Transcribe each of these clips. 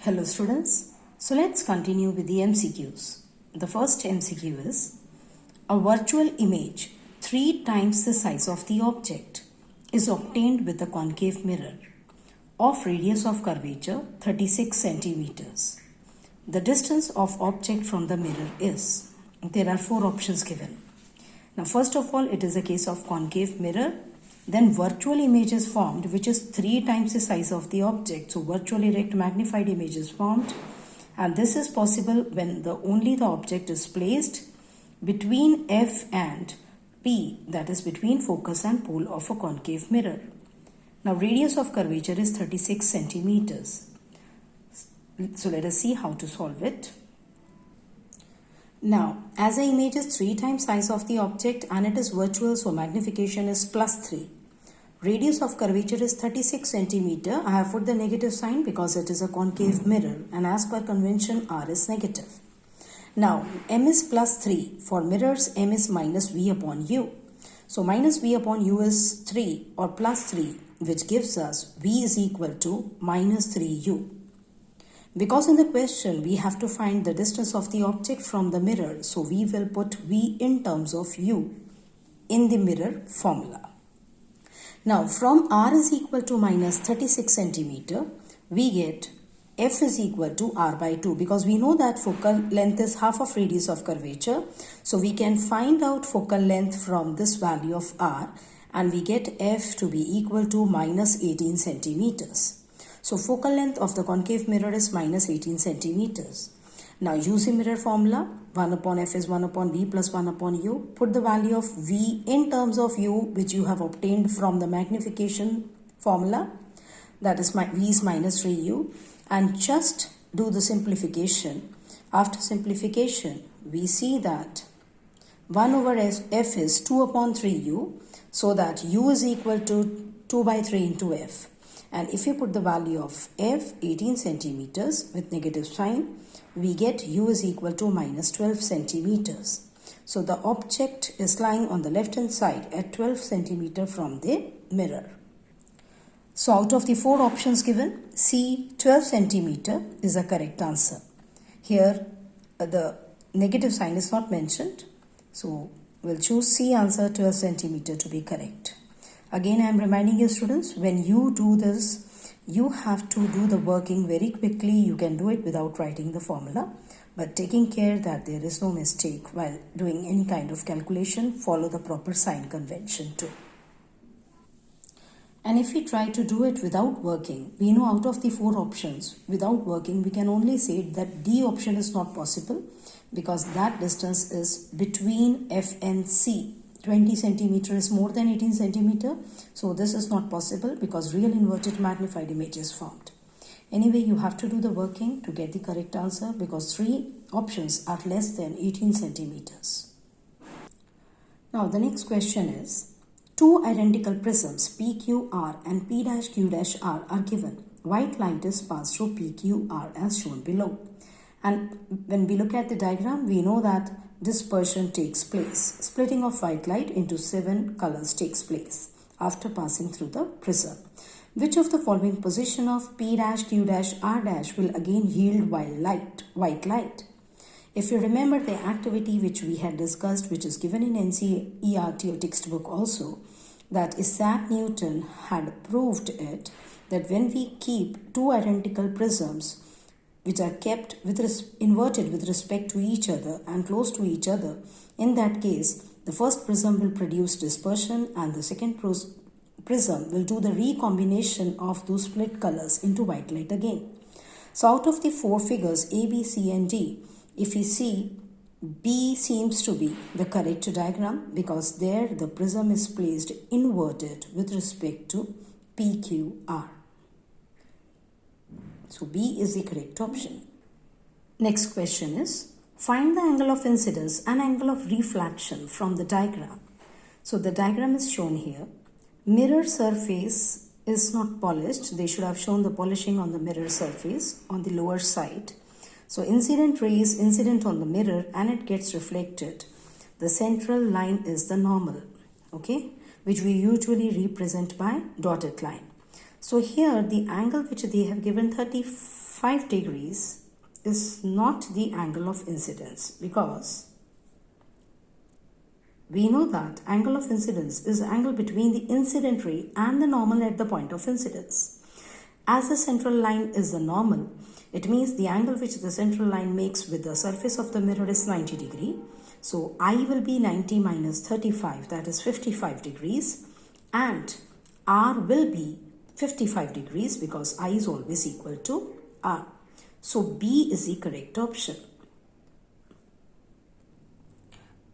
Hello students, so let's continue with the MCQs. The first MCQ is, a virtual image 3 times the size of the object is obtained with a concave mirror of radius of curvature 36 centimeters. The distance of object from the mirror is, there are 4 options given. Now first of all, it is a case of concave mirror. Then virtual image is formed, which is 3 times the size of the object. So virtual erect magnified image is formed, and this is possible when only the object is placed between F and P, that is between focus and pole of a concave mirror. Now radius of curvature is 36 centimeters. So let us see how to solve it. Now, as the image is 3 times size of the object and it is virtual, so magnification is +3. Radius of curvature is 36 centimeter. I have put the negative sign because it is a concave mirror, and as per convention, R is negative. Now, M is +3. For mirrors, M is minus V upon U. So, minus V upon U is 3 or +3, which gives us V is equal to minus 3U. Because in the question, we have to find the distance of the object from the mirror, so we will put V in terms of U in the mirror formula. Now, from R is equal to minus 36 centimeter, we get F is equal to R by 2, because we know that focal length is half of radius of curvature. So, we can find out focal length from this value of R, and we get F to be equal to minus 18 centimeters. So, focal length of the concave mirror is minus 18 centimeters. Now, using mirror formula, 1 upon F is 1 upon V plus 1 upon U. Put the value of V in terms of U, which you have obtained from the magnification formula. That is, V is minus 3U. And just do the simplification. After simplification, we see that 1 over F is 2 upon 3U. So that U is equal to 2 by 3 into F. And if you put the value of F, 18 centimeters with negative sign, we get U is equal to minus 12 centimeters. So the object is lying on the left hand side at 12 centimeter from the mirror. So out of the 4 options given, C, 12 centimeter is the correct answer. Here the negative sign is not mentioned. So we'll choose C answer, 12 centimeter to be correct. Again, I am reminding you students, when you do this, you have to do the working very quickly. You can do it without writing the formula, but taking care that there is no mistake while doing any kind of calculation. Follow the proper sign convention too. And if we try to do it without working, we know out of the 4 options, without working, we can only say that D option is not possible, because that distance is between F and C. 20 centimeter is more than 18 centimeter. So this is not possible because real inverted magnified image is formed. Anyway, you have to do the working to get the correct answer, because 3 options are less than 18 centimeters. Now the next question is, 2 identical prisms PQR and P'-Q'-R are given. White light is passed through PQR as shown below. And when we look at the diagram, we know that dispersion takes place. Splitting of white light into 7 colors takes place after passing through the prism. Which of the following position of P'-Q'-R' will again yield white light? If you remember the activity which we had discussed, which is given in NCERT textbook also, that Isaac Newton had proved it, that when we keep 2 identical prisms which are kept inverted with respect to each other and close to each other, in that case, the first prism will produce dispersion and the second prism will do the recombination of those split colors into white light again. So out of the 4 figures A, B, C and D, if we see, B seems to be the correct diagram, because there the prism is placed inverted with respect to PQR. So B is the correct option. Next question is, find the angle of incidence and angle of reflection from the diagram. So the diagram is shown here. Mirror surface is not polished. They should have shown the polishing on the mirror surface on the lower side. So incident ray is incident on the mirror and it gets reflected. The central line is the normal, okay, which we usually represent by dotted line. So here the angle which they have given 35 5 degrees is not the angle of incidence, because we know that angle of incidence is the angle between the incident ray and the normal at the point of incidence. As the central line is the normal, it means the angle which the central line makes with the surface of the mirror is 90 degree. So I will be 90 minus 35, that is 55 degrees, and R will be 55 degrees because I is always equal to R. So B is the correct option.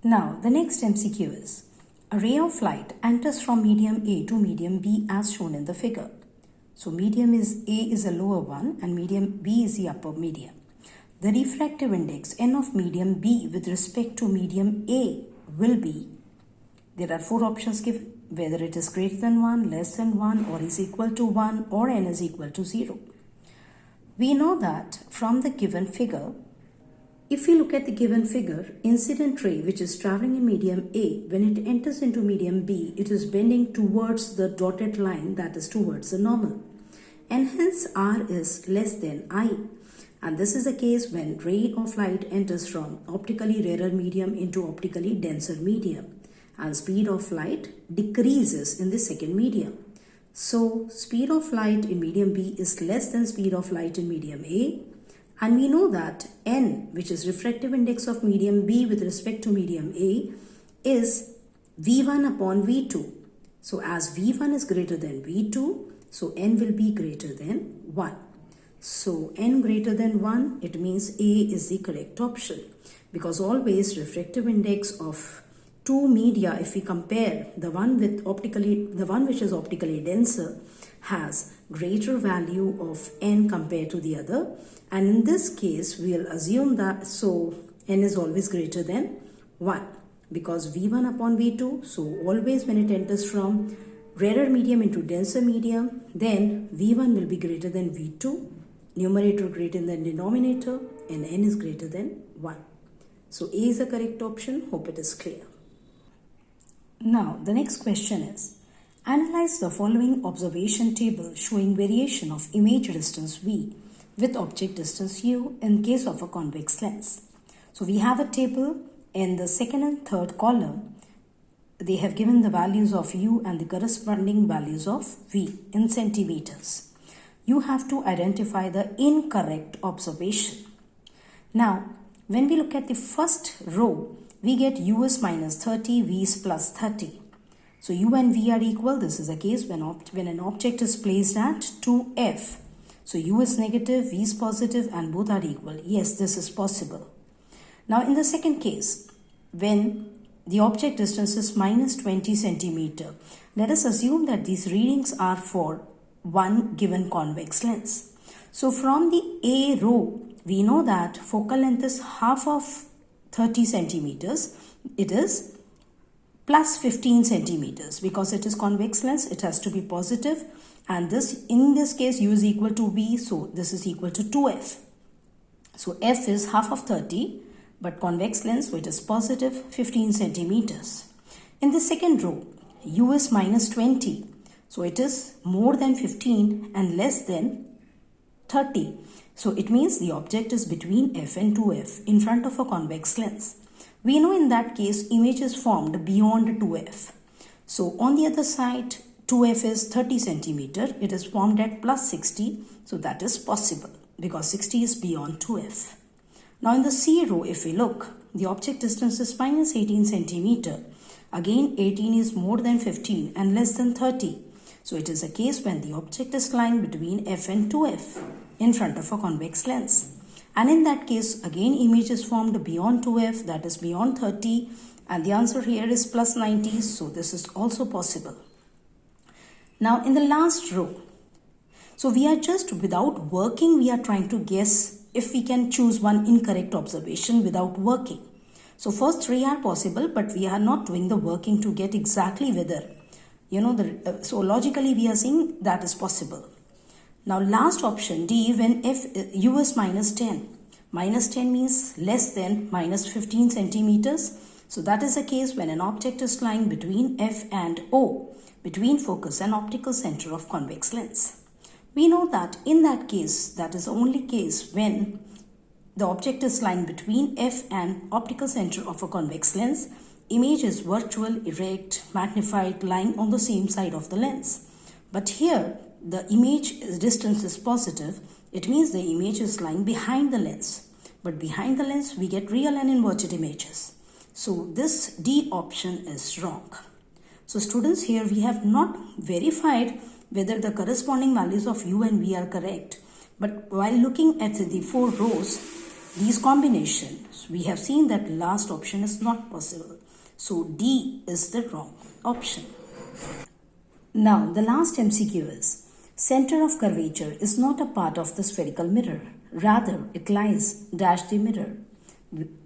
Now the next MCQ is, a ray of light enters from medium A to medium B as shown in the figure. So medium is A is a lower one and medium B is the upper medium. The refractive index N of medium B with respect to medium A will be, there are 4 options given, whether it is greater than 1, less than 1, or is equal to 1, or N is equal to 0. We know that from the given figure, if we look at the given figure, incident ray which is traveling in medium A, when it enters into medium B, it is bending towards the dotted line, that is towards the normal. And hence R is less than I. And this is the case when ray of light enters from optically rarer medium into optically denser medium. And speed of light decreases in the second medium. So speed of light in medium B is less than speed of light in medium A. And we know that N, which is refractive index of medium B with respect to medium A, is V1 upon V2. So as V1 is greater than V2, so N will be greater than 1. So N greater than 1, it means A is the correct option, because always refractive index of two media, if we compare the one which is optically denser, has greater value of N compared to the other. And in this case, we'll assume that, so N is always greater than 1, because V1 upon V2, so always when it enters from rarer medium into denser medium, then V1 will be greater than V2, numerator greater than denominator, and N is greater than 1. So A is the correct option. Hope it is clear. Now the next question is, analyze the following observation table showing variation of image distance V with object distance U in case of a convex lens. So we have a table in the second and third column. They have given the values of U and the corresponding values of V in centimeters. You have to identify the incorrect observation. Now, when we look at the first row, we get U is minus 30, V is plus 30. So U and V are equal. This is the case when an object is placed at 2F. So U is negative, V is positive, and both are equal. Yes, this is possible. Now in the second case, when the object distance is minus 20 centimeter, let us assume that these readings are for one given convex lens. So from the A row, we know that focal length is half of 30 centimeters. It is plus 15 centimeters. Because it is convex lens, it has to be positive. And this, in this case, U is equal to V. So this is equal to 2F. So F is half of 30. But convex lens, so it is positive 15 centimeters. In the second row, U is minus 20. So it is more than 15 and less than 30. So it means the object is between F and 2F in front of a convex lens. We know in that case image is formed beyond 2F. So on the other side, 2F is 30 centimeter. It is formed at plus 60. So that is possible because 60 is beyond 2F. Now in the C row, if we look, the object distance is minus 18 centimeter. Again, 18 is more than 15 and less than 30. So it is a case when the object is lying between F and 2F in front of a convex lens. And in that case, again, image is formed beyond 2F, that is beyond 30. And the answer here is plus 90. So this is also possible. Now in the last row, so we are just without working, we are trying to guess if we can choose one incorrect observation without working. So first 3 are possible, but we are not doing the working to get exactly whether, so logically we are saying that is possible. Now last option D, when U is minus 10. Minus 10 means less than minus 15 centimeters. So that is the case when an object is lying between F and O, between focus and optical center of convex lens. We know that in that case, that is the only case when the object is lying between F and optical center of a convex lens, image is virtual, erect, magnified, lying on the same side of the lens. But here, the image distance is positive. It means the image is lying behind the lens. But behind the lens, we get real and inverted images. So this D option is wrong. So students, here we have not verified whether the corresponding values of U and V are correct. But while looking at the 4 rows, these combinations, we have seen that last option is not possible. So D is the wrong option. Now the last MCQ is, center of curvature is not a part of the spherical mirror. Rather, it lies dash the mirror.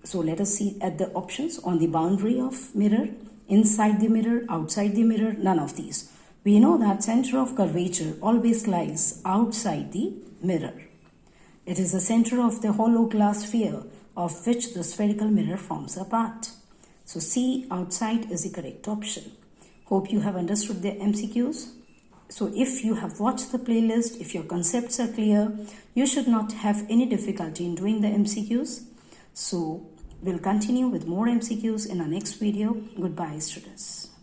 So let us see at the options on the boundary of mirror, inside the mirror, outside the mirror, none of these. We know that center of curvature always lies outside the mirror. It is the center of the hollow glass sphere of which the spherical mirror forms a part. So C, outside, is the correct option. Hope you have understood the MCQs. So if you have watched the playlist, if your concepts are clear, you should not have any difficulty in doing the MCQs. So we'll continue with more MCQs in our next video. Goodbye, students.